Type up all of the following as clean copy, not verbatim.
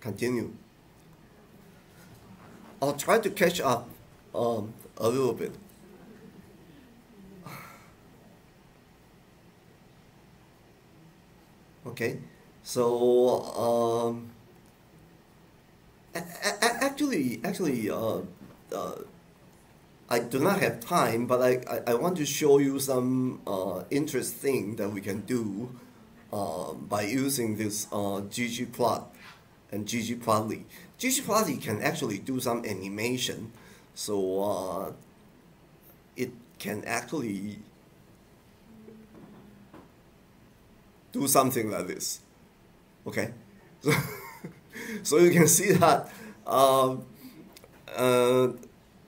continue. I'll try to catch up a little bit. Okay, so actually, I do not have time, but I want to show you some interesting that we can do by using this ggplot and ggplotly. ggplotly can actually do some animation, so it can actually do something like this. Okay, so, so you can see that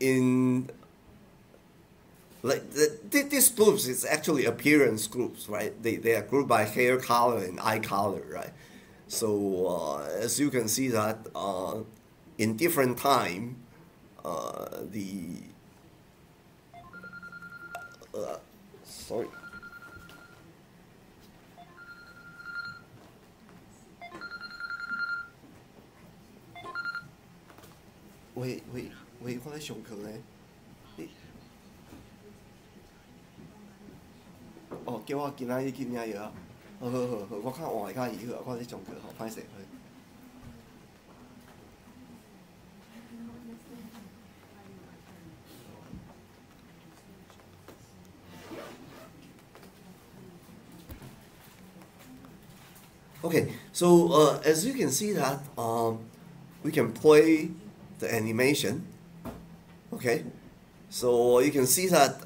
in like these groups is actually appearance groups, right? They are grouped by hair color and eye color, right? So as you can see that in different time, the sorry.喂，我在上课咧。哦，叫我今仔日去领药啊。好，我较换较易好，我在上课，好，歹势。Okay, so as you can see that we can play the animation. Okay, so you can see that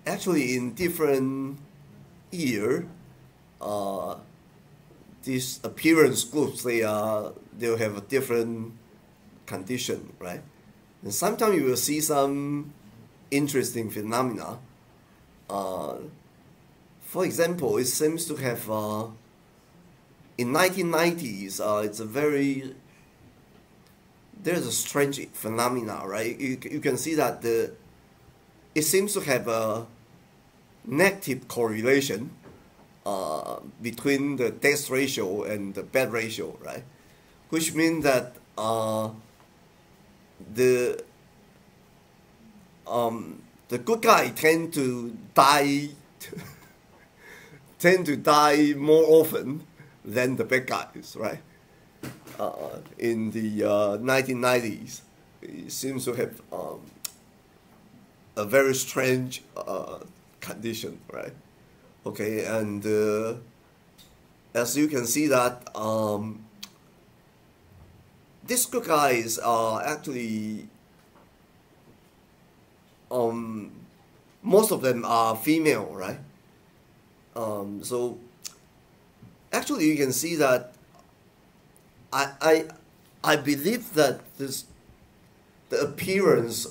actually in different year, these appearance groups they'll have a different condition, right? And sometimes you will see some interesting phenomena. For example, it seems to have in 1990s, it's a very there's a strange phenomena, right? You can see that it seems to have a negative correlation between the death ratio and the bad ratio, right? Which means that the good guy tend to die more often than the bad guys, right? In the 1990s, it seems to have a very strange condition, right? Okay, and as you can see that these good guys are actually most of them are female, right? So actually you can see that I believe that the appearance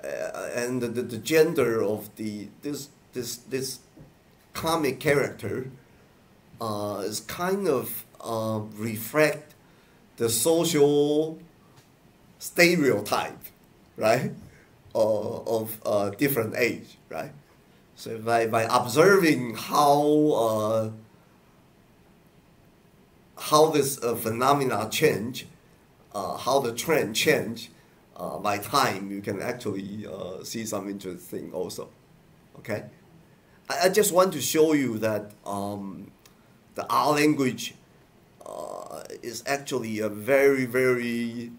and the gender of this comic character is kind of reflect the social stereotype, right, of different age, right? So by observing how this phenomena change, how the trend change by time, you can actually see some interesting also. Okay, I just want to show you that the R language is actually a very, very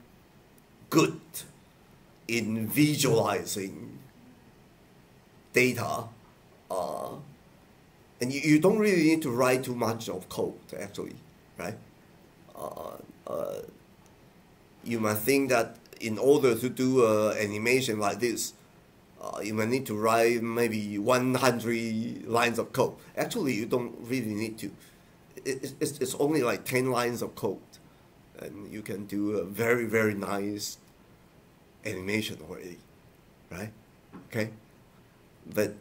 good in visualizing data, and you don't really need to write too much of code actually, right? You might think that in order to do animation like this, you might need to write maybe 100 lines of code. Actually, you don't really need to. It's only like 10 lines of code, and you can do a very, very nice animation already, right? Okay, but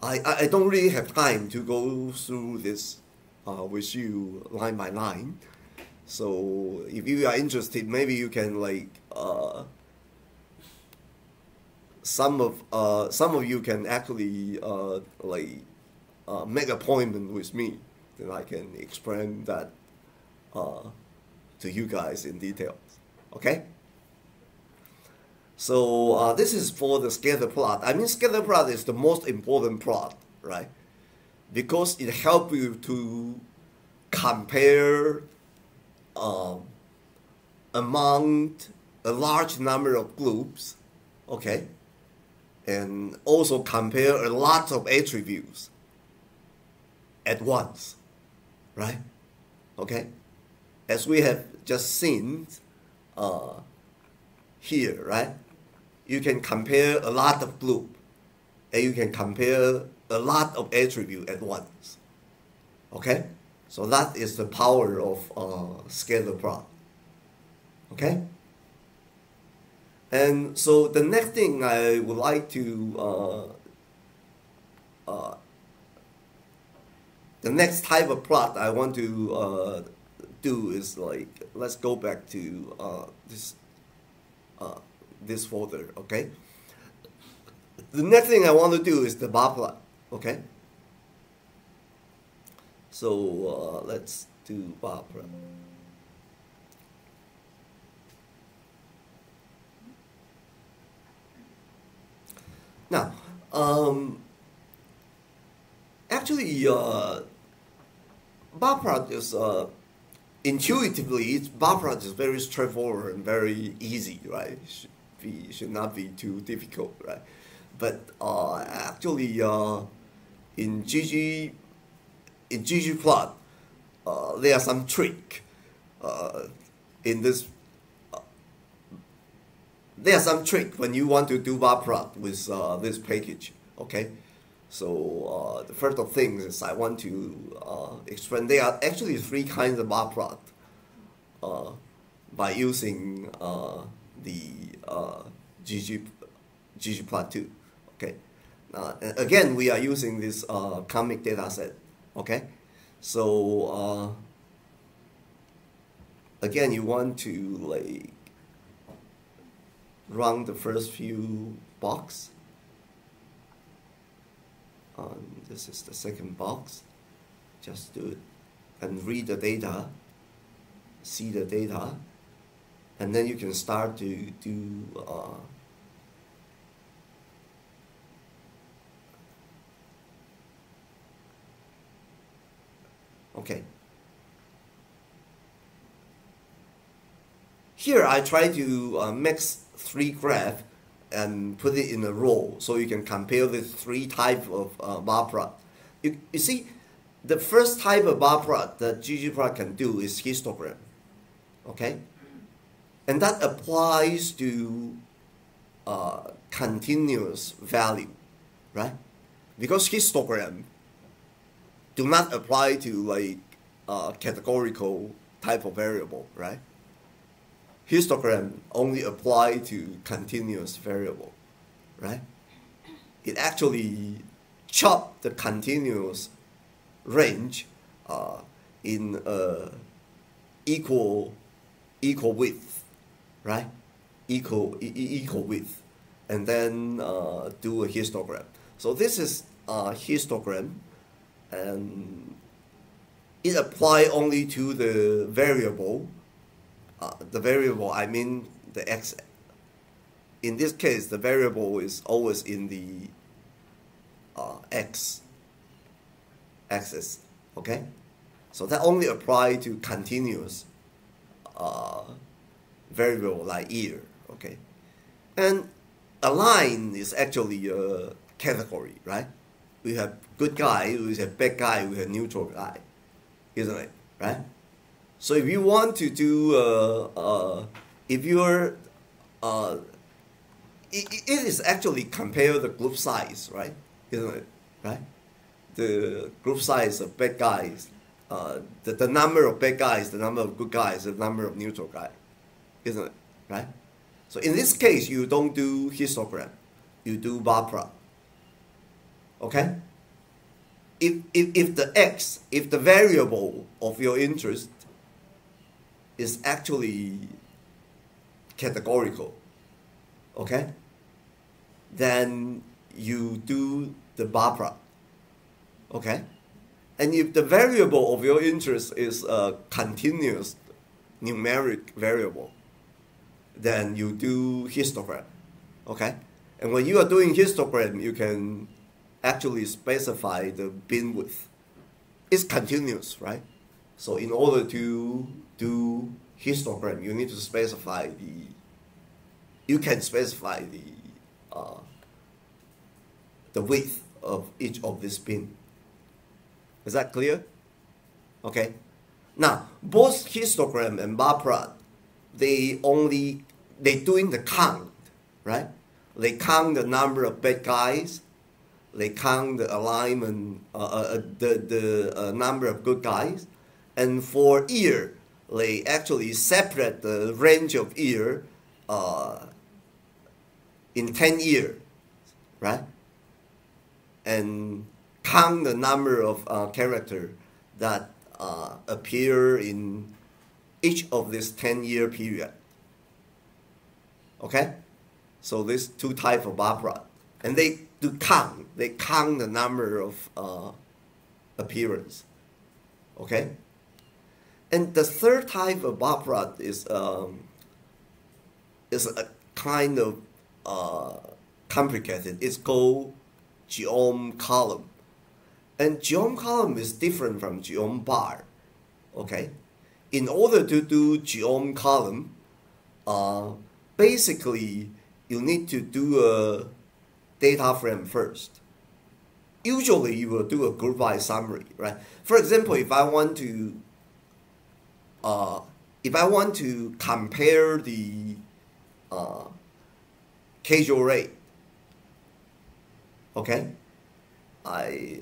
I don't really have time to go through this with you line by line. So if you are interested, maybe you can like some of you can actually make appointment with me, then I can explain that to you guys in detail. Okay? So this is for the scatter plot. I mean, scatter plot is the most important plot, right? Because it helps you to compare among a large number of groups, okay? And also compare a lot of attributes at once, right? Okay? As we have just seen here, right? You can compare a lot of group, and you can compare a lot of attribute at once. Okay? So that is the power of scatter plot. Okay? And so the next thing I would like to the next type of plot I want to do is like, let's go back to this folder, okay? The next thing I want to do is the bar plot, okay? So let's do bar plot. Now, actually, bar plot is intuitively, bar plot is very straightforward and very easy, right? Should not be too difficult, right? But actually, in ggplot, there are some trick in this. There are some trick when you want to do bar plot with this package, okay? So the first of things is I want to explain. There are actually three kinds of bar plot by using the ggplot2, okay? Again, we are using this comic data set, okay? So again, you want to like run the first few box. This is the second box. Just do it and read the data, see the data, and then you can start to do okay. Here I try to mix three graphs and put it in a row so you can compare the three types of bar plot. You see, the first type of bar plot that ggplot can do is histogram, okay? And that applies to continuous value, right? Because histogram do not apply to like categorical type of variable, right? Histogram only apply to continuous variable, right? It actually chop the continuous range in equal width, right? Equal width, and then do a histogram. So this is a histogram, and it apply only to the variable. I mean the x. In this case, the variable is always in the x axis, okay? So that only apply to continuous variable like year, okay? And a line is actually a category, right? We have good guy, we have bad guy, we have neutral guy, isn't it, right? So if you want to do, if you're, it is actually compare the group size, right? Isn't it, right? The group size of bad guys, the number of bad guys, the number of good guys, the number of neutral guys, isn't it, right? So in this case, you don't do histogram, you do bar plot, okay? If the variable of your interest is actually categorical, okay? Then you do the bar plot. Okay? And if the variable of your interest is a continuous numeric variable, then you do histogram. Okay? And when you are doing histogram, you can actually specify the bin width. It's continuous, right? So in order to do histogram, you need to specify you can specify the width of each of this bin. Is that clear? Okay. Now, both histogram and bar plot, they doing the count, right? They count the number of bad guys, they count the alignment, the number of good guys, and for year, they actually separate the range of year in 10 years, right? And count the number of characters that appear in each of this 10-year period. Okay? So these two types of bar plot. And they do count. They count the number of appearance. Okay? And the third type of bar plot is a kind of complicated. It's called geom column. And geom column is different from geom bar. Okay? In order to do geom column, basically you need to do a data frame first. Usually you will do a group by summary, right? For example, if I want to compare the casual rate, okay, I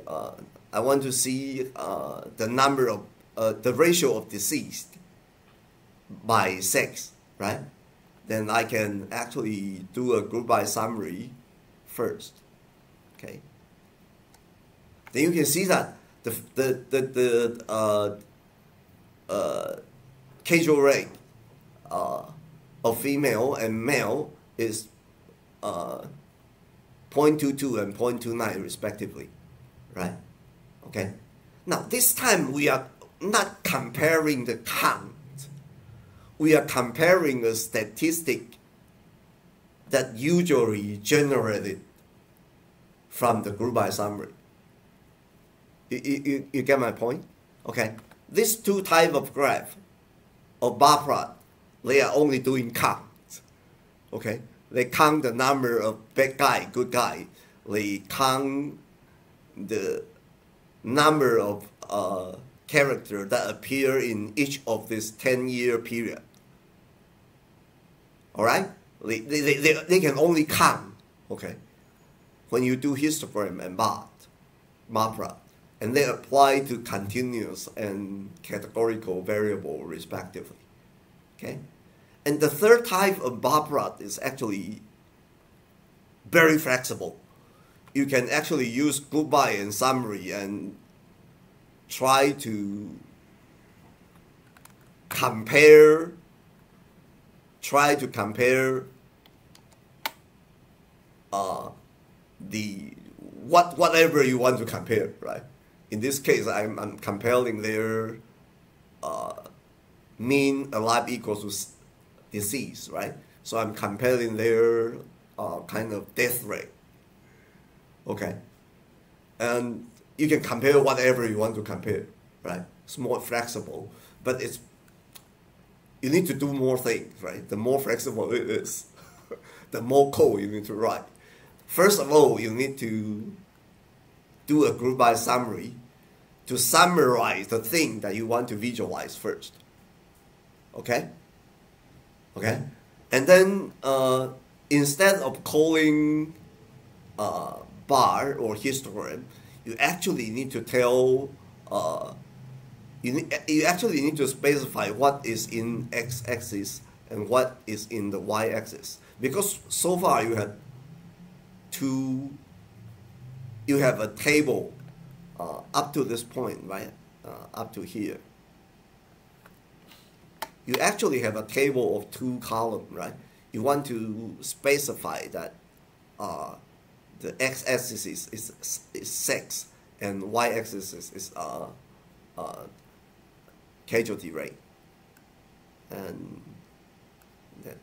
want to see the number of the ratio of deceased by sex, right? Then I can actually do a group by summary first, okay. Then you can see that the casual rate of female and male is 0.22 and 0.29 respectively, right? Okay. Now this time we are not comparing the count. We are comparing a statistic that usually generated from the group by summary. You get my point? Okay. These two types of graph of bar plot, they are only doing count. Okay. They count the number of bad guy, good guy. They count the number of characters that appear in each of this 10-year period. All right? They can only count, okay, when you do histogram and bar plot. And they apply to continuous and categorical variable respectively. Okay? And the third type of bar plot is actually very flexible. You can actually use group by and summary and try to compare whatever you want to compare, right? In this case, I'm comparing their mean alive equals to disease, right? So I'm comparing their kind of death rate. Okay, and you can compare whatever you want to compare, right? It's more flexible, but you need to do more things, right? The more flexible it is, the more code you need to write. First of all, you need to do a group by summary to summarize the thing that you want to visualize first. Okay? Okay? And then instead of calling bar or histogram, you actually need to tell you actually need to specify what is in x-axis and what is in the y-axis, because so far you have a table up to this point, right? Up to here. You actually have a table of two columns, right? You want to specify that the x-axis is sex and y-axis is casualty rate. And then,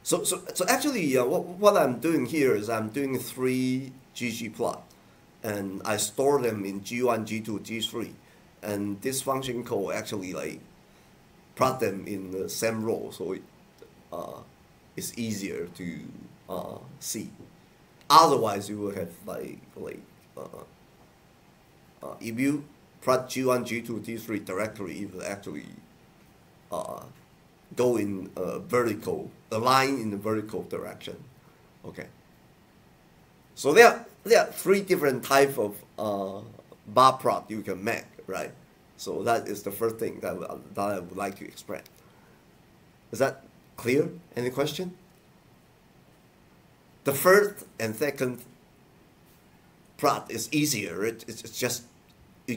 so actually, what I'm doing here is I'm doing 3 GG plot, and I store them in G1, G2, G3, and this function call actually like plot them in the same row, so it's easier to see. Otherwise, you will have if you plot G1, G2, G3 directly, it will actually go in a line in the vertical direction. Okay. So there are 3 different types of bar plot you can make, right? So that is the first thing that I would like to explain. Is that clear? Any question? The first and second plot is easier. It's just you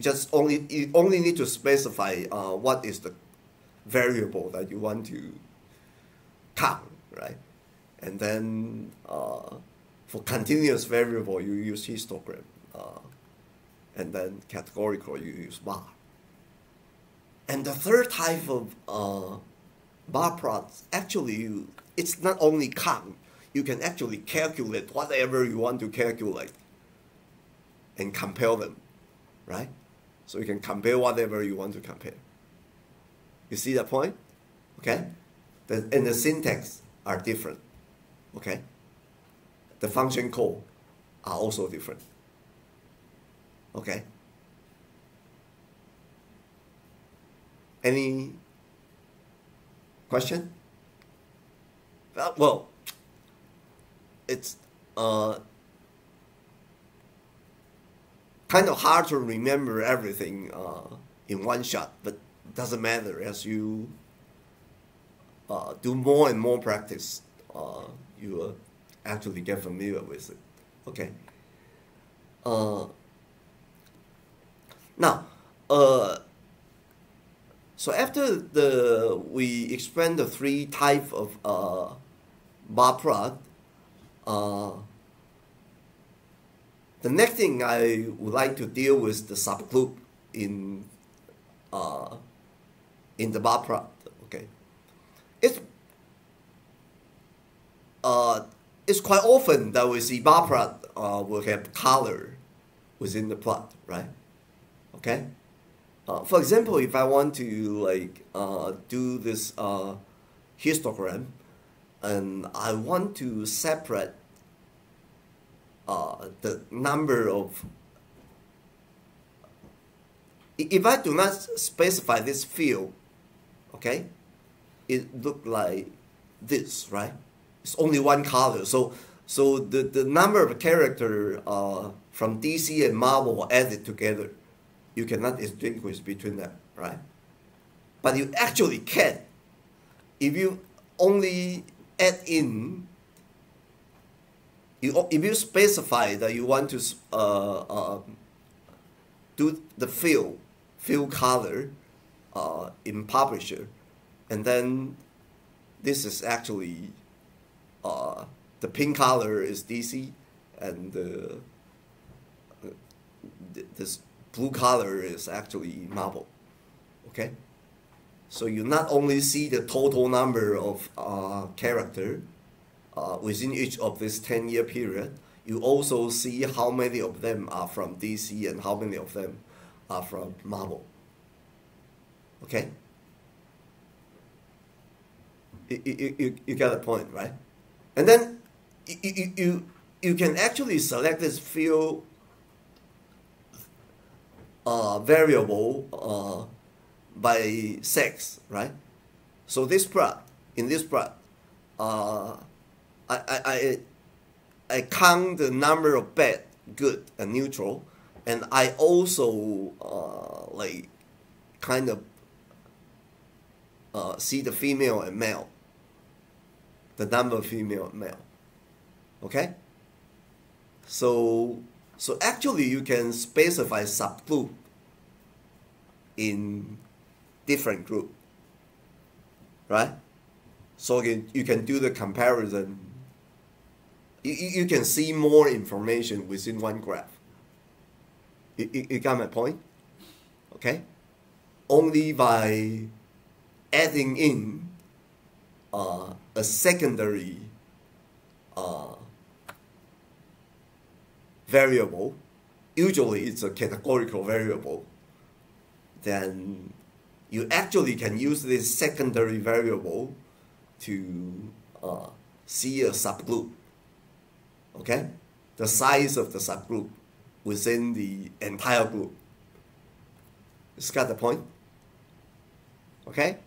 only need to specify what is the variable that you want to count, right? And then for continuous variable you use histogram, and then categorical you use bar. And the third type of bar plots, actually it's not only count, you can actually calculate whatever you want to calculate and compare them, right? So you can compare whatever you want to compare. You see that point? Okay? And the syntax are different. Okay? The function call are also different. Okay? Any question? Well, it's kind of hard to remember everything in one shot, but doesn't matter. As you do more and more practice, you will actually get familiar with it. Okay. Now, so after we explain the 3 types of bar plot, the next thing I would like to deal with the subgroup in the bar plot. Okay, it's quite often that we see bar plot will have color within the plot, right? Okay. For example, if I want to do this histogram, and I want to separate the number of, if I do not specify this field, okay, it look like this, right? It's only one color, so the number of character from DC and Marvel added together, you cannot distinguish between them, right? But you actually can if you only add in. If you specify that you want to do the field color in publisher, and then this is actually the pink color is DC, and this blue color is actually Marvel. Okay, so you not only see the total number of character within each of this 10-year period, you also see how many of them are from DC and how many of them are from Marvel. Okay? You get the point, right? And then you can actually select this field variable by sex, right? So in this plot, I count the number of bad, good, and neutral, and I also see the female and male, the number of female and male. Okay. So actually you can specify subgroup in different group, right? So you can do the comparison. You can see more information within one graph. You got my point? Okay? Only by adding in a secondary variable, usually it's a categorical variable, then you actually can use this secondary variable to see a subgroup, okay? The size of the subgroup within the entire group. It's got the point? Okay?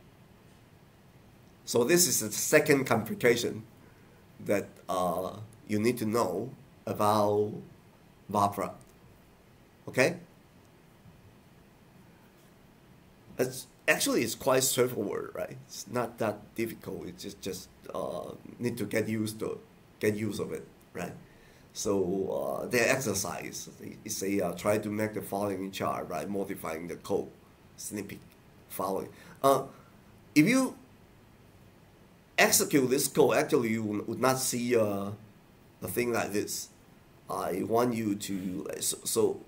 So this is the second complication that you need to know about bar plot. Okay? It's quite straightforward, right? It's not that difficult. It's just need to get used of it, right? So their exercise, they say try to make the following chart, right? Modifying the code snippet following. If you execute this code, actually you would not see a thing like this. I want you to so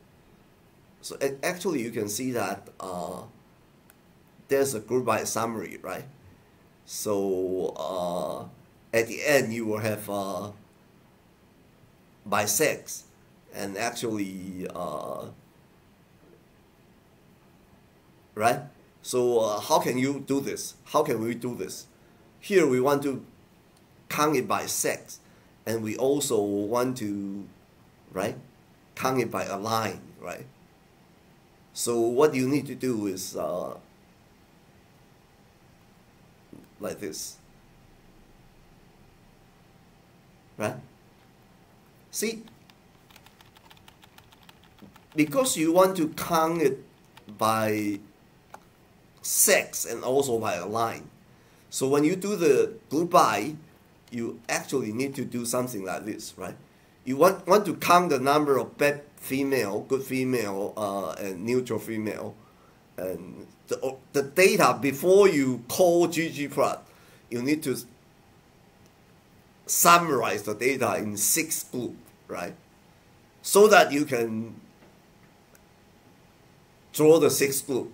actually you can see that there's a group by summary, right? So at the end you will have by sex, and actually right? So how can you do this? How can we do this? Here we want to count it by sex, and we also want to, right, count it by a line, right? So what you need to do is like this, right? See, because you want to count it by sex and also by a line. So when you do the group by, you actually need to do something like this, right? You want to count the number of bad female, good female, and neutral female, and the data before you call ggplot, you need to summarize the data in 6 groups, right? So that you can draw the 6 group,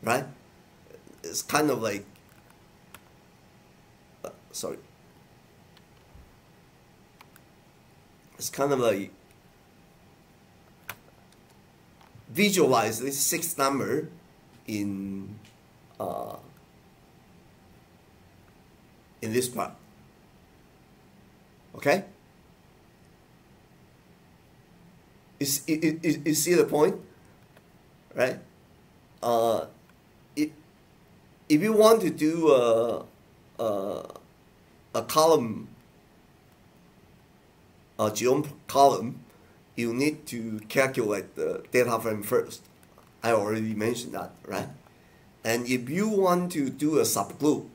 right? It's kind of like, sorry. It's kind of like visualize this 6 number in this part. Okay? You see the point? Right? If you want to do a column, a geom column, you need to calculate the data frame first. I already mentioned that, right? And if you want to do a subgroup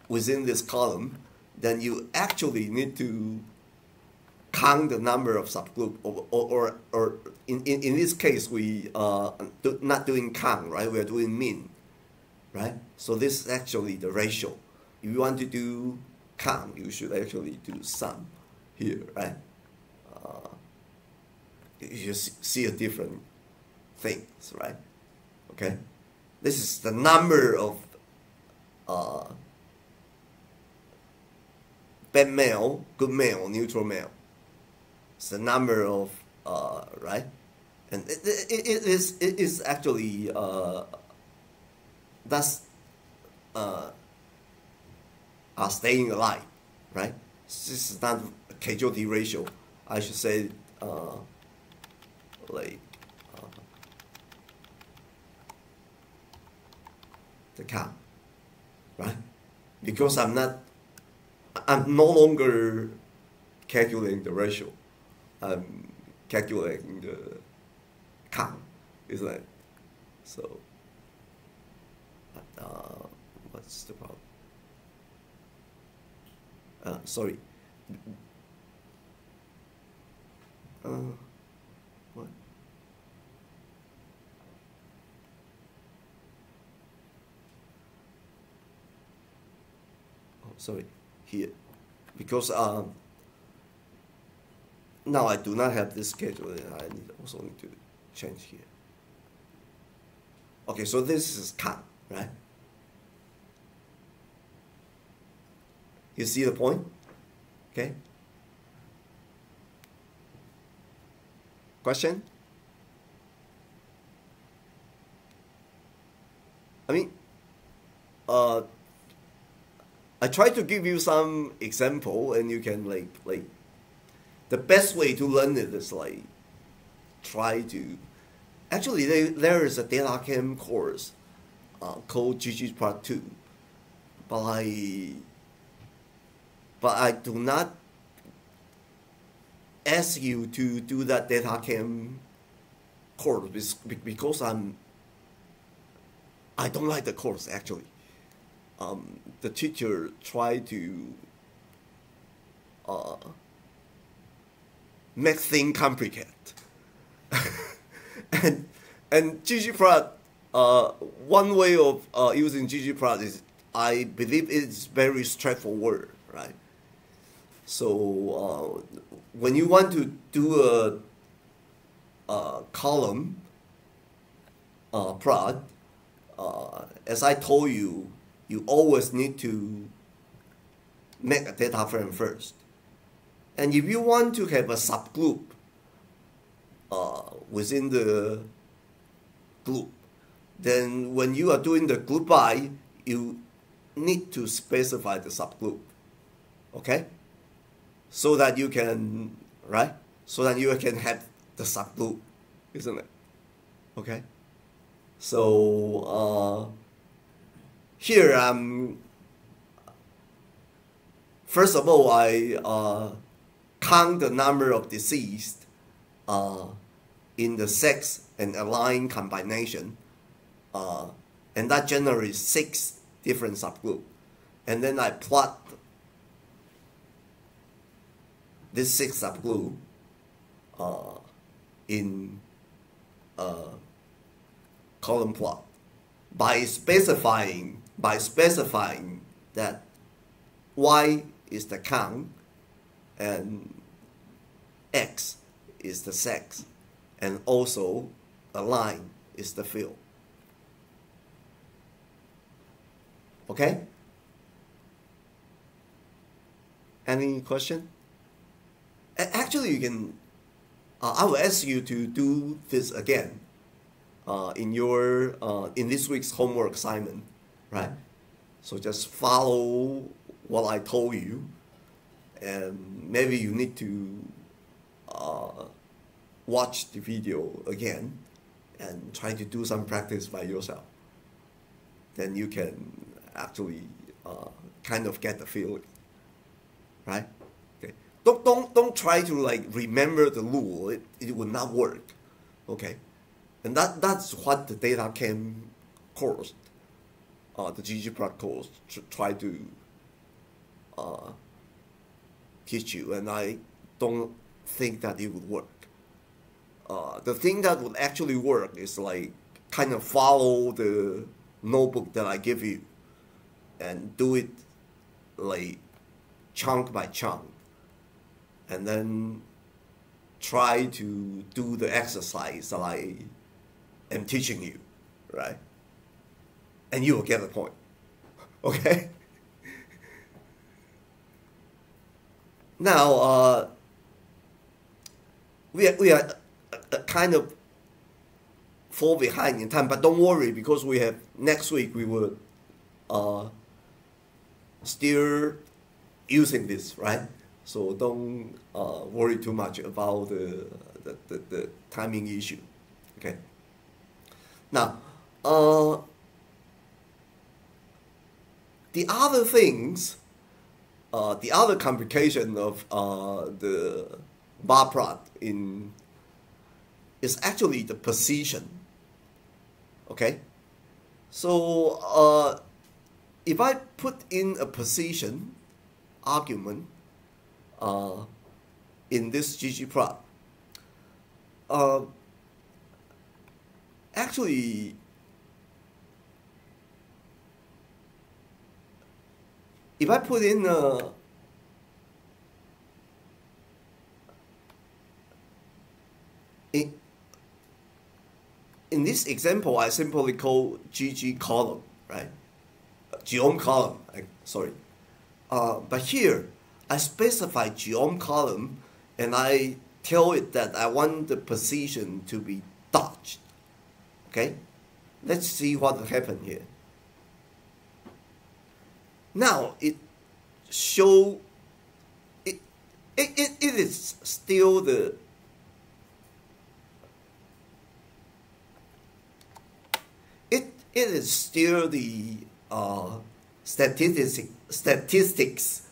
within this column, then you actually need to count the number of subgroup, or in this case we not doing count, right? We are doing min, right? So this is actually the ratio. If you want to do count, you should actually do sum here, right? You see a different things, right? Okay, this is the number of bad male, good male, neutral male. It's the number of right, and it is actually that's are staying alive, right? This is not a casualty ratio. I should say like the count, right? Because I'm no longer calculating the ratio. I'm calculating the count. It's like, so what's the problem? Sorry. What? Oh, sorry. Here, because now I do not have this schedule. I also need to change here. Okay, so this is count, right? You see the point? Okay. Question? I mean, I try to give you some example, and you can like the best way to learn it is like try to. Actually, there is a data chem course called ggplot 2, but I do not ask you to do that data chem course because I don't like the course actually. The teacher tried to make things complicated. and ggplot, one way of using ggplot is, I believe it's very straightforward, right? So when you want to do a column plot, as I told you, you always need to make a data frame first. And if you want to have a subgroup within the group, then when you are doing the group by, you need to specify the subgroup, okay? So that you can, right? So that you can have the subgroup, isn't it? Okay? So here first of all, I count the number of deceased in the sex and align combination, and that generates 6 different subgroups. And then I plot this 6 subgroup in column plot by specifying that Y is the count and X is the sex, and also a line is the field. Okay? Any question? Actually, you can. I will ask you to do this again in your in this week's homework assignment, right? So just follow what I told you, and maybe you need to watch the video again and try to do some practice by yourself. Then you can actually kind of get the feeling, right? Okay. Don't try to like remember the rule. It will not work. Okay, and that's what the data chem course, the ggplot course, try to teach you, and I don't think that it would work. The thing that would actually work is like kind of follow the notebook that I give you and do it like chunk by chunk, and then try to do the exercise that I am teaching you, right? And you will get the point. Okay? Now, we are kind of fall behind in time, but don't worry, because we have next week we will still using this, right? So don't worry too much about the timing issue. Okay. Now, the other things, the other complication of the bar plot is actually the position. Okay, so if I put in a position argument in this ggplot, actually if I put in in this example, I simply call GG column, right? Geom column, sorry. But here, I specify geom column, and I tell it that I want the position to be dodged. Okay? Let's see what will happen here. Now, it is still the it is still the statistics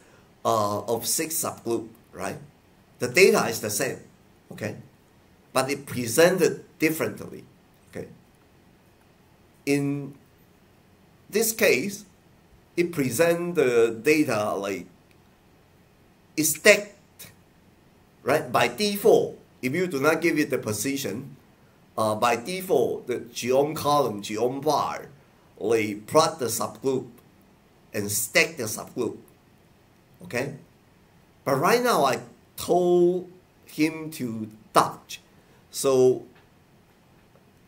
of 6 subgroup, right? The data is the same, okay, but it presented differently, okay. In this case, it presents the data like it's stacked, right? By default, if you do not give it the position, by default, the geom column, geom bar, they plot the subgroup and stack the subgroup, okay? But right now, I told him to dodge. So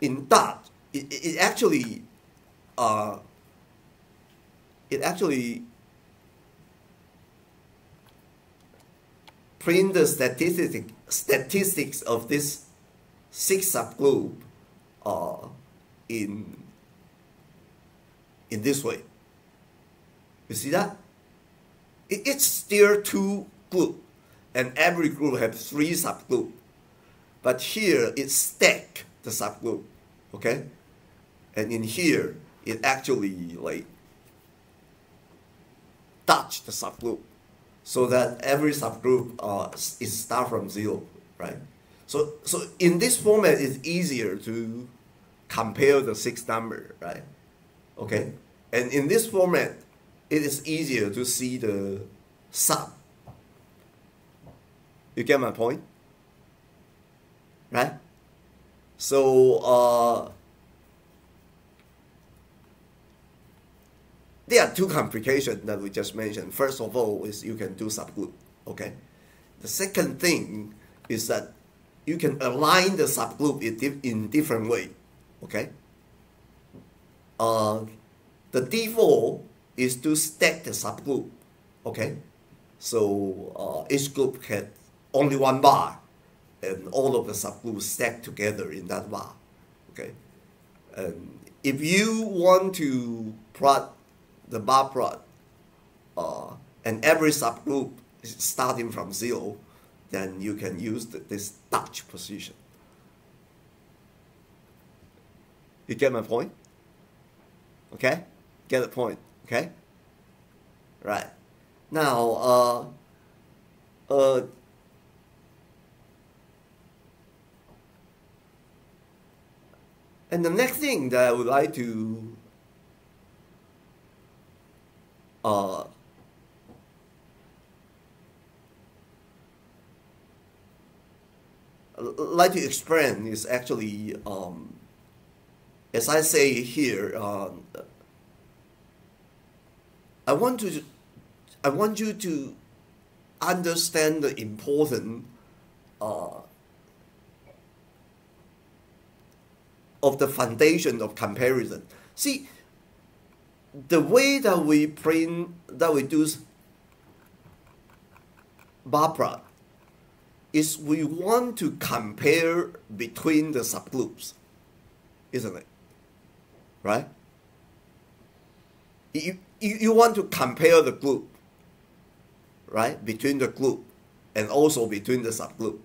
in dodge, it actually print the statistics of this 6 subgroup in this way. You see that? It's still 2 groups, and every group has 3 subgroups. But here it stack the subgroup, okay? And in here it actually like touch the subgroup, so that every subgroup is start from 0, right? So in this format, it's easier to compare the 6 number, right? Okay, and in this format, it is easier to see the sum. You get my point, right? So there are 2 complications that we just mentioned. First of all is you can do subgroup, okay? The second thing is that you can align the subgroup in different way, okay? The default is to stack the subgroup, okay? So each group has only 1 bar, and all of the subgroups stacked together in that bar, okay? And if you want to plot the bar plot, and every subgroup is starting from 0, then you can use this touch position. You get my point? Okay? Get the point? Okay? Right. Now, and the next thing that I would like to explain is actually, as I say here, I want you to understand the importance of the foundation of comparison. See, the way that we do bar plot is we want to compare between the subgroups, isn't it? Right? You want to compare the group, right? Between the group and also between the subgroup,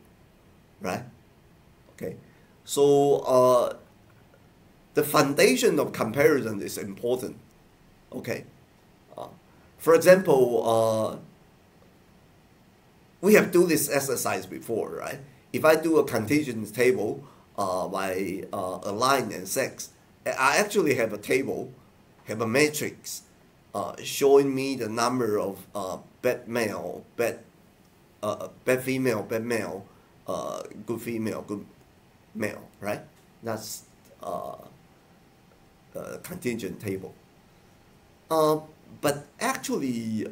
right? Okay. So the foundation of comparison is important. Okay. For example, we have do this exercise before, right? If I do a contingent table by align and sex, I actually have a table, have a matrix showing me the number of bad male, bad female, bad male, good female, good male, right? That's a contingent table. But actually,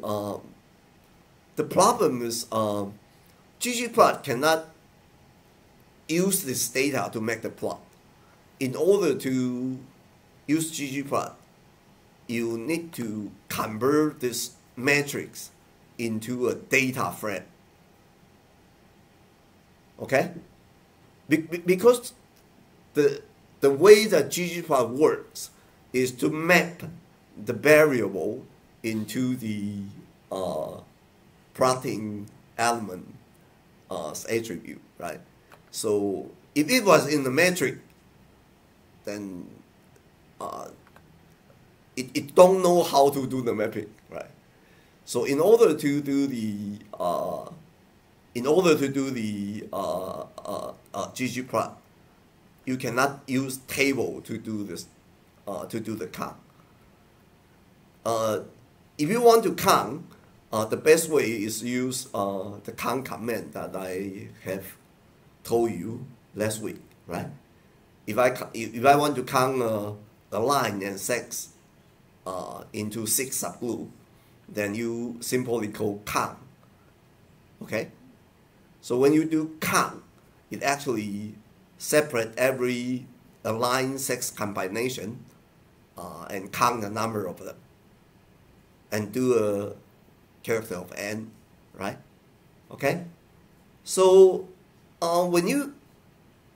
the problem is ggplot cannot use this data to make the plot. in order to use ggplot, you need to convert this matrix into a data frame. Okay? Because the way that ggplot works is to map the variable into the plotting element attribute, right? So if it was in the metric, then it don't know how to do the mapping, right? So in order to do the ggplot, you cannot use table to do this to do the count. If you want to count, the best way is use the count command that I have told you last week, right? If I want to count a line and sex into 6 subgroup, then you simply call count. Okay? So when you do count, it actually separate every line sex combination and count the number of them and do a character of n, right? Okay? So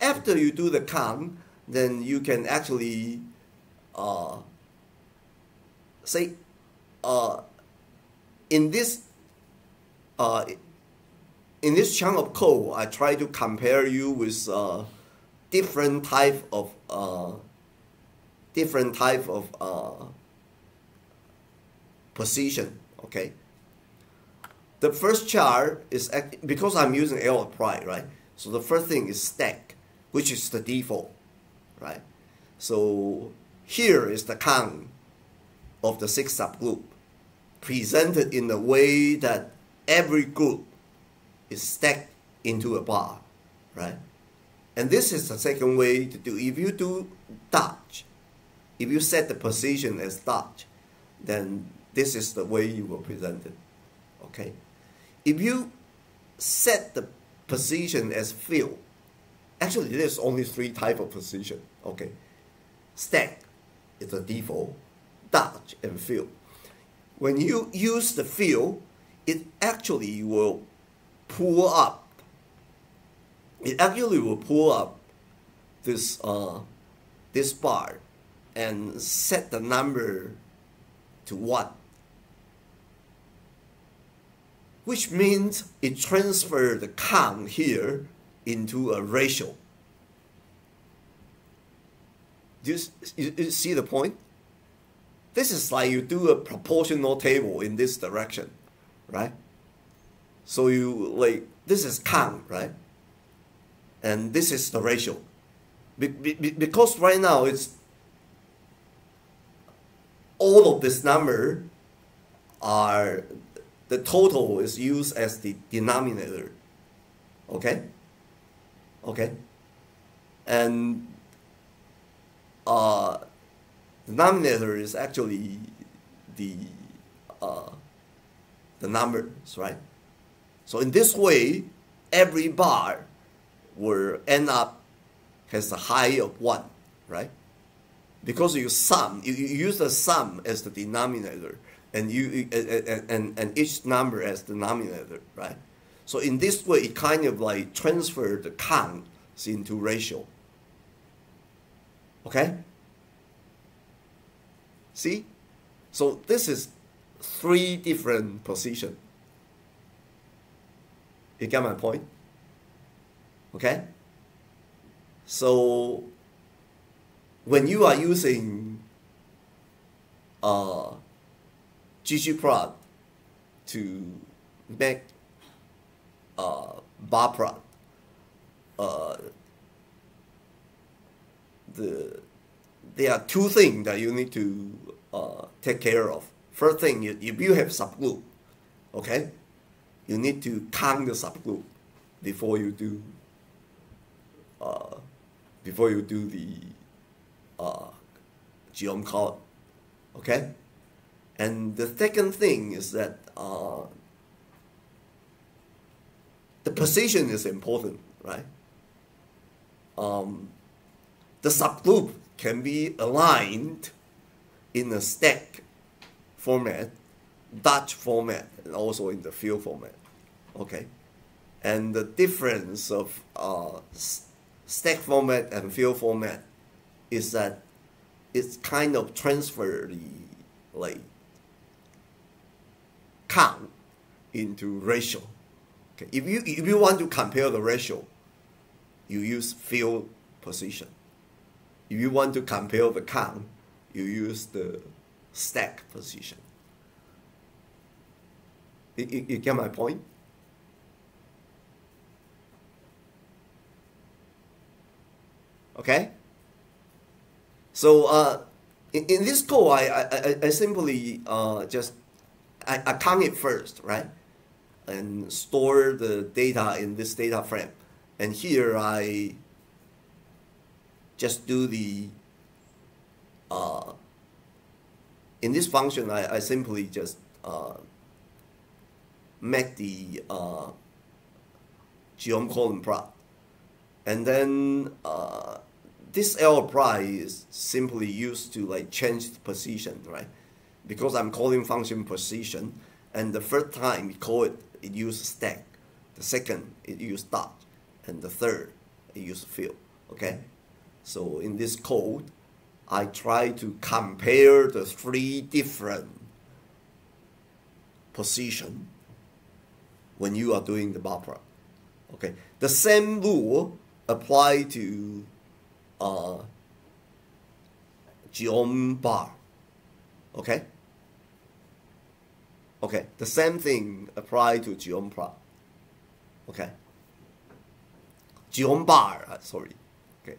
after you do the count, then you can actually say in this chunk of code, I try to compare you with different type of position. Okay. The first chart is because I'm using L apply, right? So the first thing is stack, which is the default, right? So here is the count of the 6 subgroup presented in the way that every group is stacked into a bar, right? And this is the second way to do. If you do dodge, if you set the position as dodge, then this is the way you will present it, okay? If you set the position as fill, actually there's only 3 types of position, okay? Stack is the default, dodge, and fill. When you use the fill, it actually will pull up. It actually will pull up this this bar and set the number to 1, which means it transfers the count here into a ratio. Do you see the point? This is like you do a proportional table in this direction, right? So you this is count, right? And this is the ratio. Because right now it's all of this number are, the total is used as the denominator. Okay? Okay? And the denominator is actually the numbers, right? So in this way, every bar will end up has a high of 1, right? Because you use the sum as the denominator, and and each number as the denominator, right? So in this way, it kind of like transfer the counts into ratio. Okay? See? So this is 3 different positions. You get my point? Okay? So when you are using ggplot to make bar plot, there are 2 things that you need to take care of. First thing, if you have subgroup, okay, you need to count the subgroup before you do the geom column, okay? And the second thing is that the position is important, right? the subgroup can be aligned in a stack format, Dutch format, and also in the field format. Okay, and the difference of stack format and field format is that it's kind of transfer the like count into ratio. Okay, if you want to compare the ratio, you use field position. If you want to compare the count, you use the stack position. You get my point? Okay. So in this code, I simply just I count it first, right, and store the data in this data frame, and here I just do the in this function I simply just make the geom column plot, and then this L apply is simply used to like change the position, right? Because I'm calling function position, and the first time we call it, it uses stack. The second, it uses dot, and the third, it uses field. Okay, so in this code, I try to compare the three different position when you are doing the bar plot. Okay, the same rule apply to geom bar. Okay. Okay, the same thing apply to geom plot. Okay. Geom bar, sorry. Okay.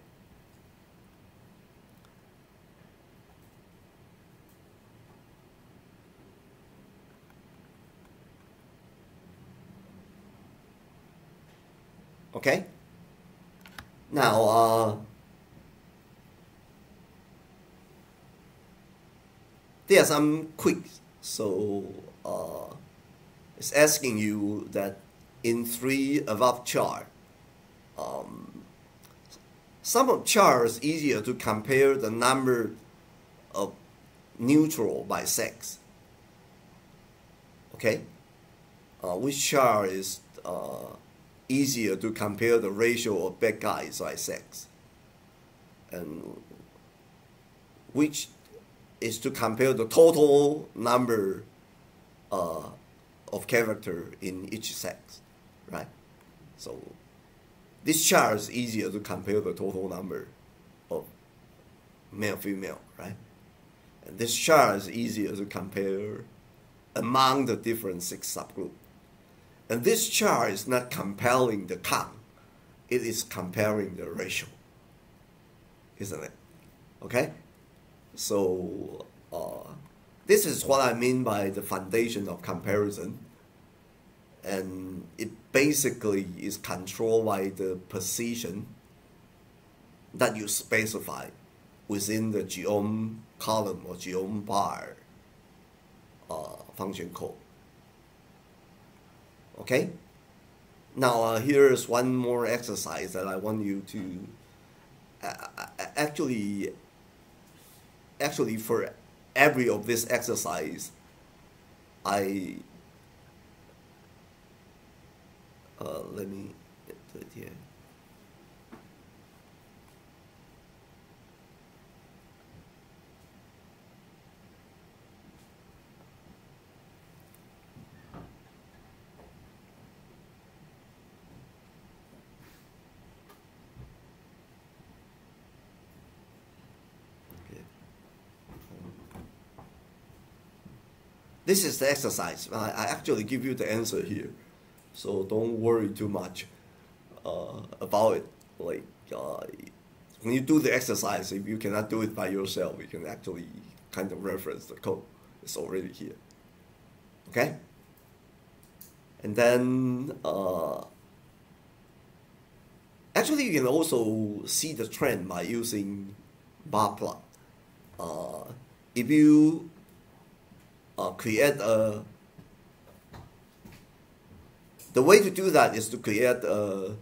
Okay. Now, there are some quick. So it's asking you that in 3 above chart, some of chart is easier to compare the number of neutral by sex. Okay, which chart is easier to compare the ratio of bad guys by sex, and which is to compare the total number of character in each sex, right? So this chart is easier to compare the total number of male, female, right? And this chart is easier to compare among the different 6 subgroups. And this chart is not comparing the count, it is comparing the ratio, isn't it? Okay? So this is what I mean by the foundation of comparison, and it basically is controlled by the position that you specify within the geom column or geom bar function code. Okay? Now here's one more exercise that I want you to actually for every of this exercise, I let me do it here. This is the exercise. I actually give you the answer here, so don't worry too much about it. Like when you do the exercise, if you cannot do it by yourself, you can actually kind of reference the code. It's already here. Okay? And then actually you can also see the trend by using bar plot. If you create a, the way to do that is to create a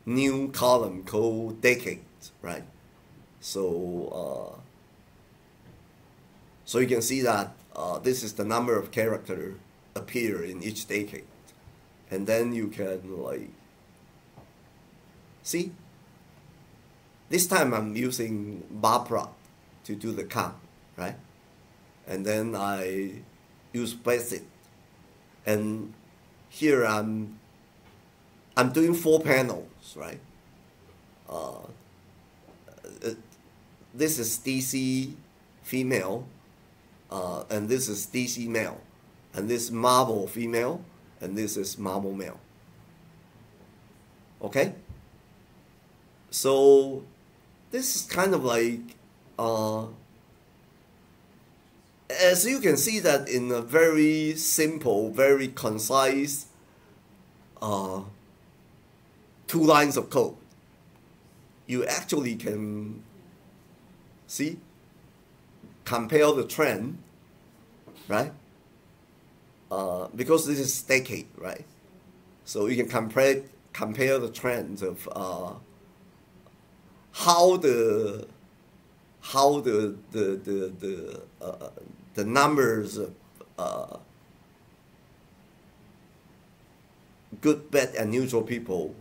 new column called decades, right? So so you can see that this is the number of characters appear in each decade, and then you can like see. This time I'm using bar plot to do the count, right? And then I use basic, and here I'm doing 4 panels, right? This is DC female, and this is DC male, and this is marble female, and this is marble male. Okay? So this is kind of like, as you can see that in a very simple, very concise 2 lines of code, you actually can see, compare the trend, right? Because this is decade, right? So you can compare the trends of how the numbers of good, bad, and neutral people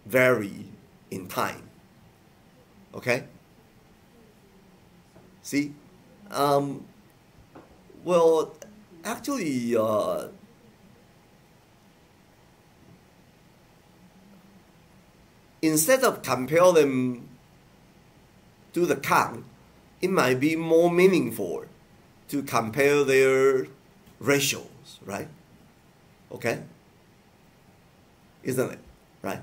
vary in time. Okay? See? Well, actually, instead of compare them to the count, it might be more meaningful to compare their ratios, right? Okay? Isn't it? Right?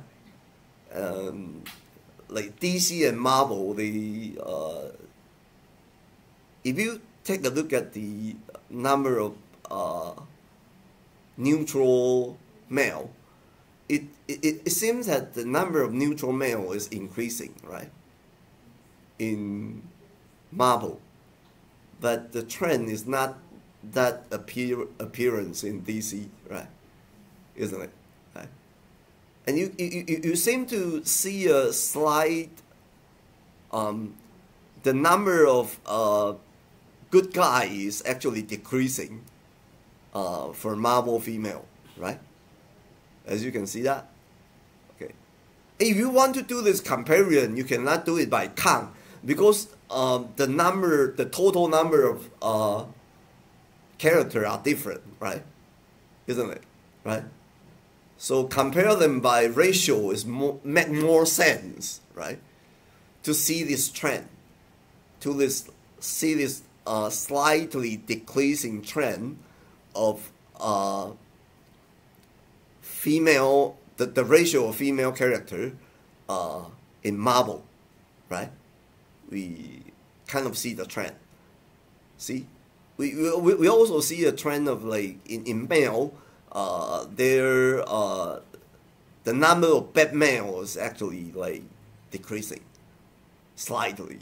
Like DC and marble, if you take a look at the number of neutral male, it seems that the number of neutral male is increasing, right? In marble, but the trend is not that appearance in DC, right? Isn't it? Right? And you seem to see a slight the number of good guys is actually decreasing for marble female, right? As you can see that. Okay. If you want to do this comparison, you cannot do it by count, because the total number of characters are different, right? Isn't it? Right? So compare them by ratio is make more sense, right? To see this trend, see this slightly decreasing trend of female, the ratio of female character in marble, right? We kind of see the trend. See, we also see a trend of like in male, the number of bad males is actually like decreasing slightly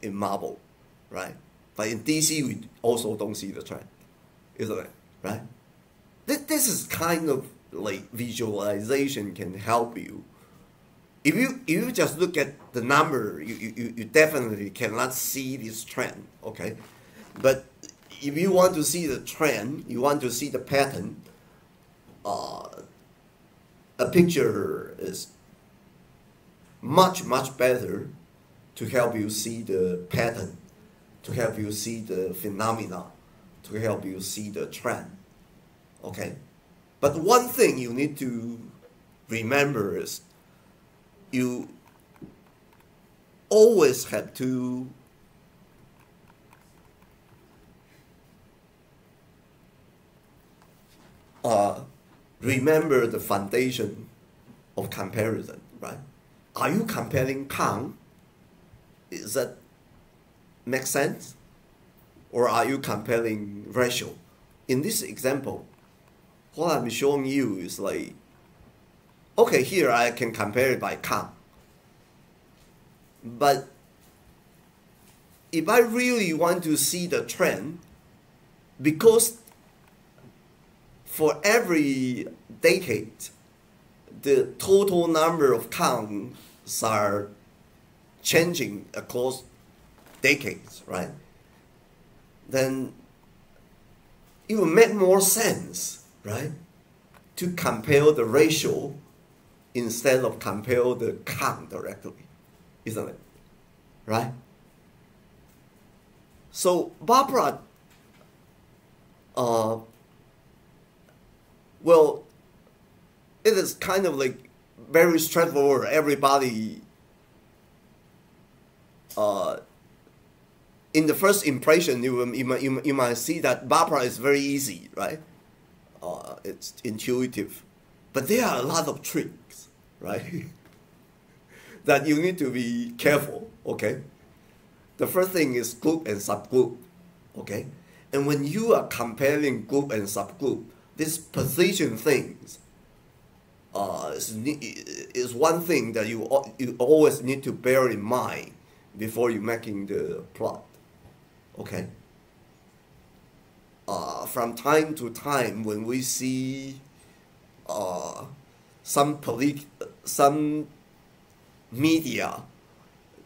in marble, right? But in DC, we also don't see the trend, isn't it? Right? This is kind of like visualization can help you. If you just look at the number, you definitely cannot see this trend, okay? But if you want to see the trend, you want to see the pattern, a picture is much better to help you see the pattern, to help you see the phenomena, to help you see the trend, okay? But one thing you need to remember is you always have to remember the foundation of comparison, right? Are you comparing count? Does that make sense? Or are you comparing ratio? In this example, what I'm showing you is like, okay, here I can compare it by count. But if I really want to see the trend, because for every decade, the total number of counts are changing across decades, right? Then it will make more sense, right, to compare the ratio instead of compare the count directly, isn't it? Right? So Barbara, well, it is kind of like very straightforward. Everybody, in the first impression, you might see that Barbara is very easy, right? It's intuitive, but there are a lot of tricks, right? That you need to be careful, okay? The first thing is group and subgroup, okay? And when you are comparing group and subgroup, this position things is one thing that you always need to bear in mind before you're making the plot, okay? From time to time, when we see some media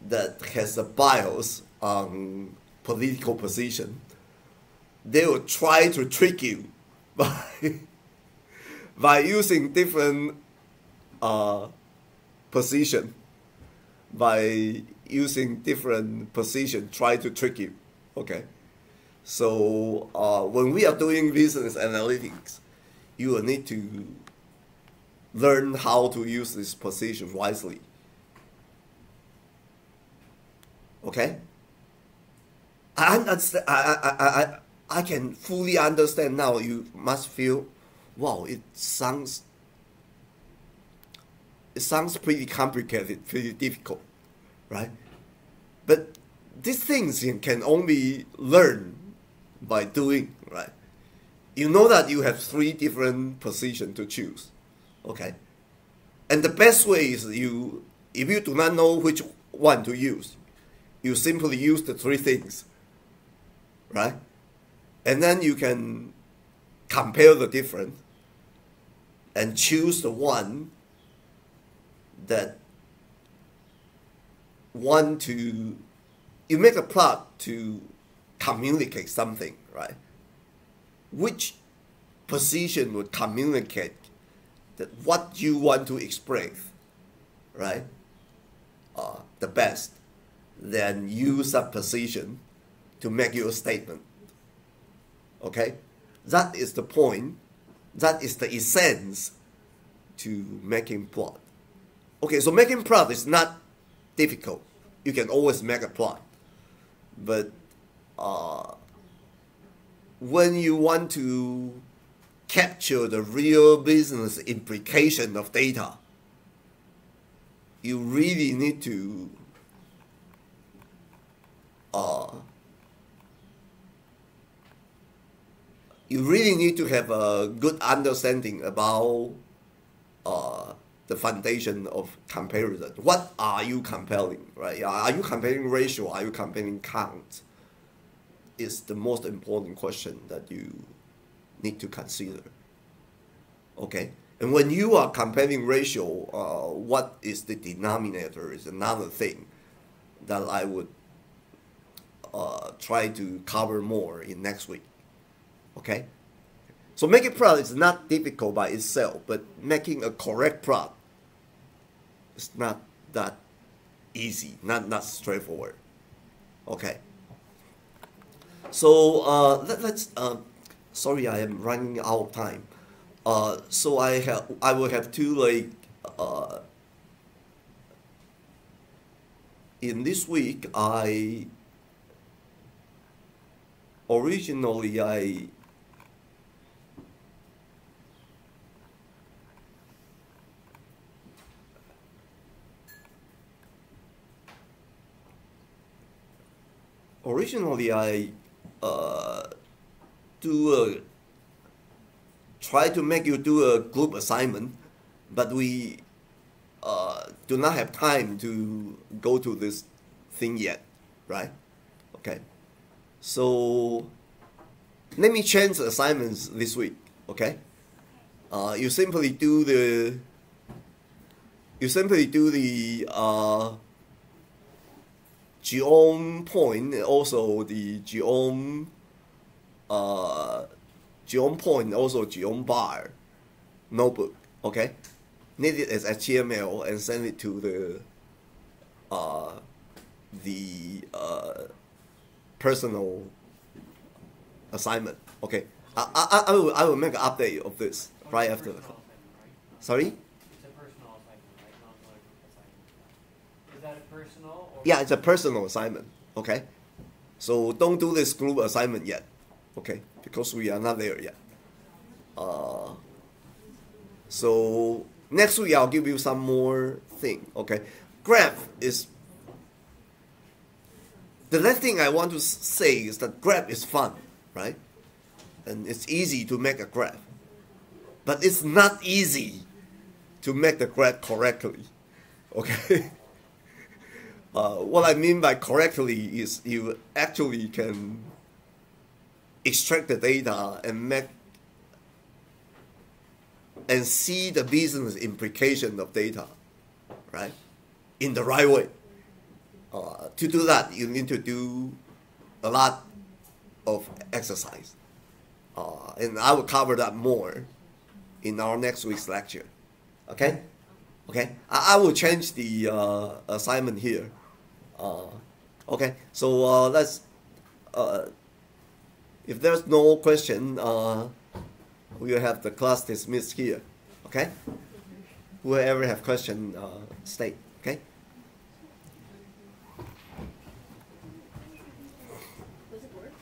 that has a bias on political position, they will try to trick you by using different position, try to trick you, okay? So when we are doing business analytics, you will need to learn how to use this position wisely. Okay? I can fully understand now. You must feel, wow, it sounds pretty complicated, pretty difficult, right? But these things you can only learn by doing, right? You know that you have 3 different positions to choose, okay? And the best way is if you do not know which one to use, you simply use the 3 things, right? And then you can compare the difference and choose the one that you make a plot to communicate something, right? Which position would communicate that what you want to express, right? The best. Then use that position to make your statement. Okay? That is the point. That is the essence to making plot. Okay, so making plot is not difficult. You can always make a plot. But when you want to capture the real business implication of data, you really need to have a good understanding about the foundation of comparison. What are you comparing, right? Are you comparing ratio? Are you comparing count? Is the most important question that you need to consider. Okay? And when you are comparing ratio, what is the denominator is another thing that I would try to cover more in next week. Okay? So making plot is not difficult by itself, but making a correct plot is not that easy, not straightforward. Okay. So let's. Sorry, I am running out of time. So I will have to in this week originally I try to make you do a group assignment, but we do not have time to go to this thing yet, right? Okay. So let me change the assignments this week, okay? You simply do the geom point, also the geom point, also geom bar notebook. Okay, need it as HTML and send it to the personal assignment. Okay, I will make an update of this right after the call. Sorry? It's a personal assignment, right? Not like a group assignment. Is that a personal? Or Yeah, it's a personal assignment. Okay, so don't do this group assignment yet. Okay, because we are not there yet. So next week I'll give you some more thing. Okay, graph is the last thing I want to say is that graph is fun, right? And it's easy to make a graph, but it's not easy to make the graph correctly. Okay. What I mean by correctly is you actually can extract the data and see the business implication of data, right? In the right way. To do that, you need to do a lot of exercise. And I will cover that more in our next week's lecture. Okay? Okay? I will change the assignment here. Okay, so let's, if there's no question, we will have the class dismissed here. Okay? Whoever have question, state. Okay? Does it work?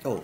Oh.